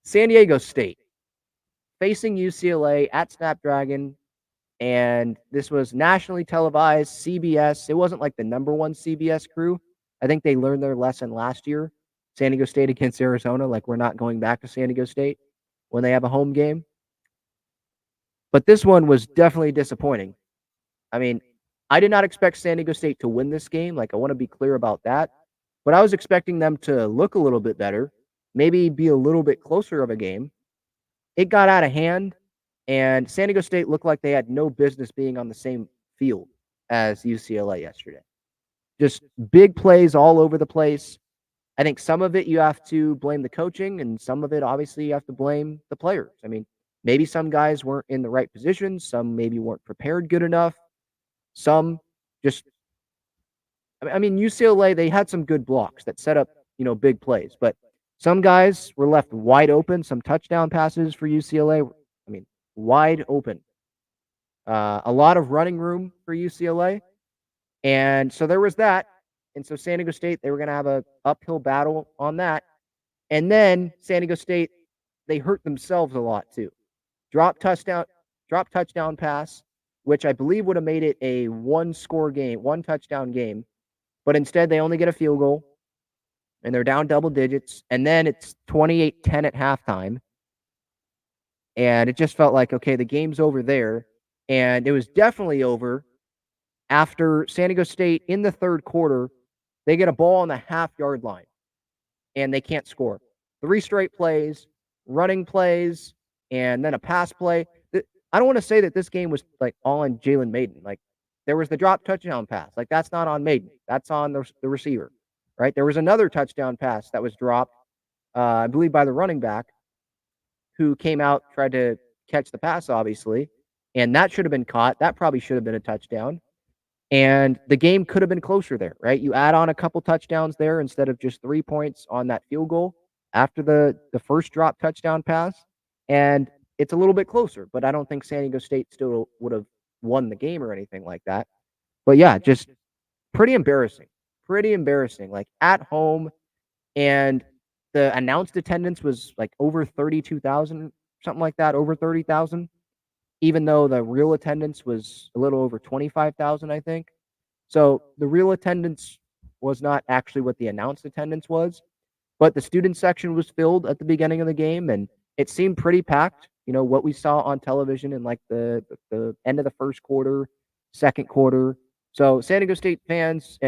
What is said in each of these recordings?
San Diego State facing UCLA at Snapdragon, and this was nationally televised, CBS. It wasn't like the number one CBS crew. I think they learned their lesson last year. San Diego State against Arizona, like we're not going back to San Diego State when they have a home game. But this one was definitely disappointing. I mean, I did not expect San Diego State to win this game. Like, I want to be clear about that. But I was expecting them to look a little bit better, maybe be a little bit closer of a game. It got out of hand, and San Diego State looked like they had no business being on the same field as UCLA yesterday. Just big plays all over the place. I think some of it you have to blame the coaching, and some of it, obviously, you have to blame the players. I mean, maybe some guys weren't in the right positions, some maybe weren't prepared good enough, some just I mean, UCLA, they had some good blocks that set up, big plays, but some guys were left wide open. Some touchdown passes for UCLA. I mean, wide open. A lot of running room for UCLA. And so there was that. And so San Diego State, they were going to have a uphill battle on that. And then San Diego State, they hurt themselves a lot too. Drop touchdown pass, which I believe would have made it a one-score game, one touchdown game. But instead, they only get a field goal, and they're down double digits. And then it's 28-10 at halftime. And it just felt like, okay, the game's over there. And it was definitely over after San Diego State in the third quarter, they get a ball on the half-yard line, and they can't score. 3 straight plays, running plays, and then a pass play. I don't want to say that this game was like all on Jalen Maiden. Like, there was the drop touchdown pass. Like, that's not on Maiden. That's on the receiver, right? There was another touchdown pass that was dropped, I believe, by the running back, who came out, tried to catch the pass, obviously, and that should have been caught. That probably should have been a touchdown. And the game could have been closer there, right? You add on a couple touchdowns there instead of just 3 points on that field goal after the first drop touchdown pass, and it's a little bit closer. But I don't think San Diego State still would have won the game or anything like that. But yeah, just pretty embarrassing. Pretty embarrassing. Like, at home, and the announced attendance was like over 32,000, something like that, over 30,000, even though the real attendance was a little over 25,000, I think. So the real attendance was not actually what the announced attendance was, but the student section was filled at the beginning of the game, and it seemed pretty packed. What we saw on television in like the end of the first quarter, second quarter. So San Diego State fans,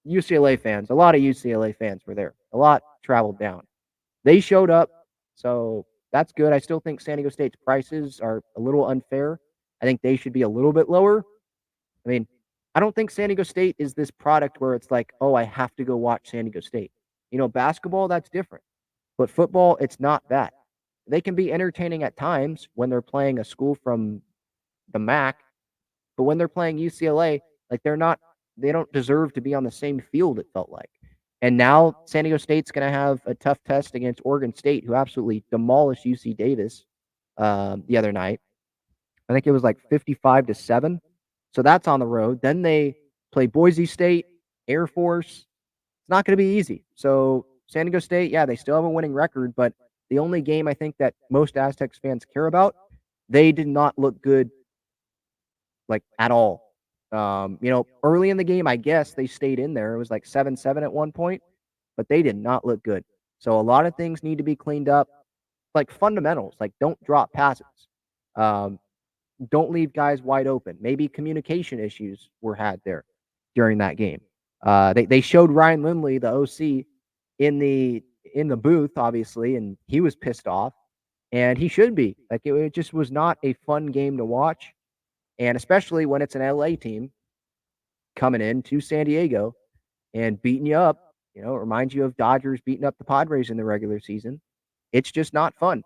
UCLA fans, a lot of UCLA fans were there. A lot traveled down. They showed up, so that's good. I still think San Diego State's prices are a little unfair. I think they should be a little bit lower. I mean, I don't think San Diego State is this product where it's like, oh, I have to go watch San Diego State. Basketball, that's different. But football, it's not that. They can be entertaining at times when they're playing a school from the MAC, but when they're playing UCLA, like, they don't deserve to be on the same field, it felt like. And now San Diego State's going to have a tough test against Oregon State, who absolutely demolished UC Davis the other night. I think it was like 55-7. So that's on the road. Then they play Boise State, Air Force. It's not going to be easy. So San Diego State, yeah, they still have a winning record, but the only game I think that most Aztecs fans care about, they did not look good, like, at all. Early in the game, I guess they stayed in there. It was like 7-7 at one point, but they did not look good. So a lot of things need to be cleaned up, like fundamentals, like don't drop passes. Don't leave guys wide open. Maybe communication issues were had there during that game. They showed Ryan Lindley, the OC, in the booth, obviously, and he was pissed off, and he should be. Like, it just was not a fun game to watch, and especially when it's an LA team coming in to San Diego and beating you up. It reminds you of Dodgers beating up the Padres in the regular season. It's just not fun.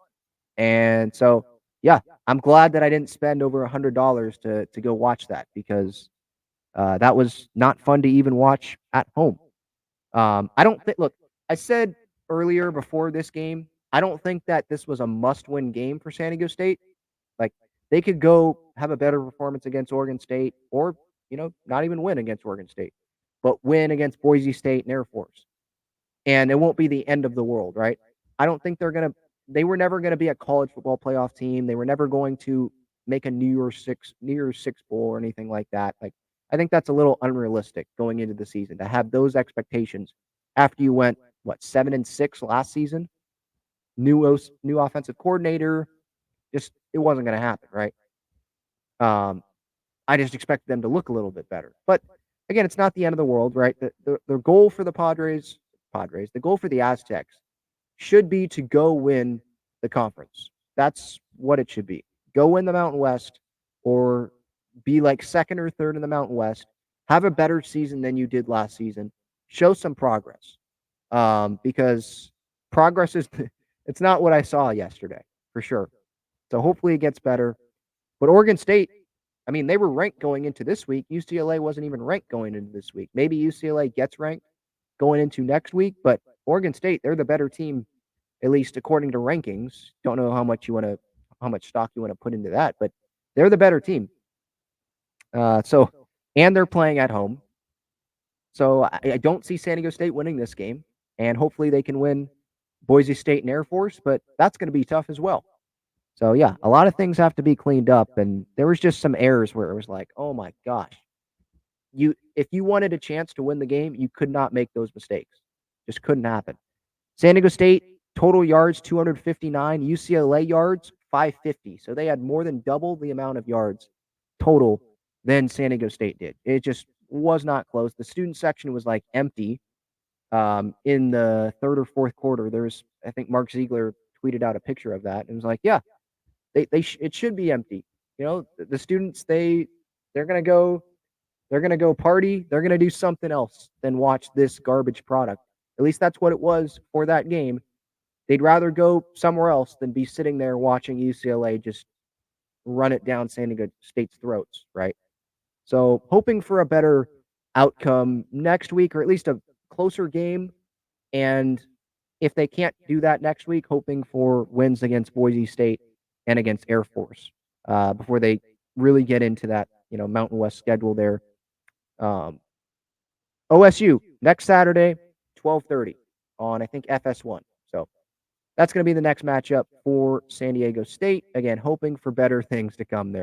And so, yeah, I'm glad that I didn't spend over $100 to go watch that, because that was not fun to even watch at home. I don't think. Look, I said earlier before this game, I don't think that this was a must-win game for San Diego State. Like, they could go have a better performance against Oregon State, or not even win against Oregon State, but win against Boise State and Air Force, and it won't be the end of the world, right? I don't think they're gonna they were never going to be a college football playoff team. They were never going to make a New Year's Six bowl or anything like that. Like, I think that's a little unrealistic going into the season to have those expectations after you went what 7-6 last season. New offensive coordinator, just it wasn't going to happen, right? Um, I just expected them to look a little bit better, but again, it's not the end of the world, right? The goal for the Padres, the goal for the Aztecs should be to go win the conference. That's what it should be. Go win the Mountain West or be like second or third in the Mountain West. Have a better season than you did last season. Show some progress. Because progress is it's not what I saw yesterday, for sure. So hopefully it gets better. But Oregon State, I mean, they were ranked going into this week. UCLA wasn't even ranked going into this week. Maybe UCLA gets ranked going into next week, but Oregon State, they're the better team, at least according to rankings. Don't know how much stock you want to put into that, but they're the better team. And they're playing at home. So I don't see San Diego State winning this game, and hopefully they can win Boise State and Air Force, but that's going to be tough as well. So yeah, a lot of things have to be cleaned up, and there was just some errors where it was like, oh my gosh, if you wanted a chance to win the game, you could not make those mistakes. Just couldn't happen. San Diego State total yards 259, UCLA yards 550. So they had more than double the amount of yards total than San Diego State did. It just was not close. The student section was like empty. In the third or fourth quarter, I think Mark Ziegler tweeted out a picture of that and was like, yeah, it should be empty. You know, the students they're gonna go party. They're gonna do something else than watch this garbage product. At least that's what it was for that game. They'd rather go somewhere else than be sitting there watching UCLA just run it down San Diego State's throats, right? So hoping for a better outcome next week, or at least a closer game. And if they can't do that next week, hoping for wins against Boise State and against Air Force before they really get into that, Mountain West schedule there. OSU next Saturday, 12:30 on, I think, FS1. So that's going to be the next matchup for San Diego State. Again, hoping for better things to come there.